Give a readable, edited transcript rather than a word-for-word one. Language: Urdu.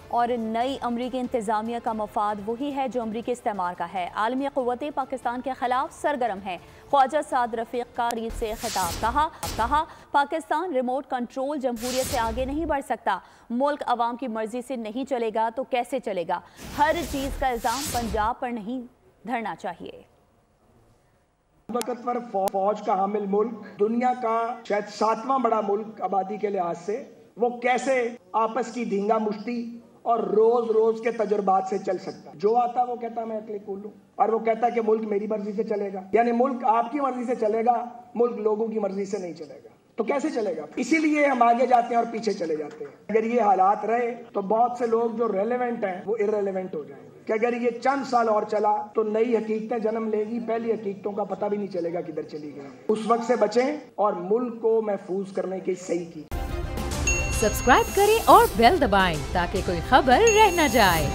اور نئی امریکی انتظامیہ کا مفاد وہی ہے جو امریکی استعمار کا ہے۔ عالمی قوتیں پاکستان کے خلاف سرگرم ہیں۔ خواجہ سعد رفیق کا ریت سے خطاب، کہا پاکستان ریموٹ کنٹرول جمہوریت سے آگے نہیں بڑھ سکتا۔ ملک عوام کی مرضی سے نہیں چلے گا تو کیسے چلے گا؟ ہر چیز کا الزام پنجاب پر نہیں دھرنا چاہیے۔ طاقتور فوج کا حامل ملک، دنیا کا شاید 7واں بڑا ملک آبادی کے لحاظ سے، وہ کیسے آپس کی دھینگا مشتی اور روز روز کے تجربات سے چل سکتا؟ جو آتا وہ کہتا میں عقلی کول ہوں، اور وہ کہتا کہ ملک میری مرضی سے چلے گا، یعنی ملک آپ کی مرضی سے چلے گا، ملک لوگوں کی مرضی سے نہیں چلے گا، تو کیسے چلے گا؟ اسی لیے ہم آگے جاتے ہیں اور پیچھے چلے جاتے ہیں۔ اگر یہ حالات رہے تو بہت سے لوگ جو ریلیونٹ ہیں وہ ارریلیونٹ ہو جائیں گے، کہ اگر یہ چند سال اور چلا تو نئی حقیقتیں جنم لے گی، پہلی حقیقتوں کا پتہ بھی نہیں چلے گا کدھر چلی گئی۔ اس وقت سے بچیں اور ملک کو محفوظ کرنے کی صحیح کی۔ سبسکرائب کریں اور بیل دبائیں تاکہ کوئی خبر رہ نہ جائے۔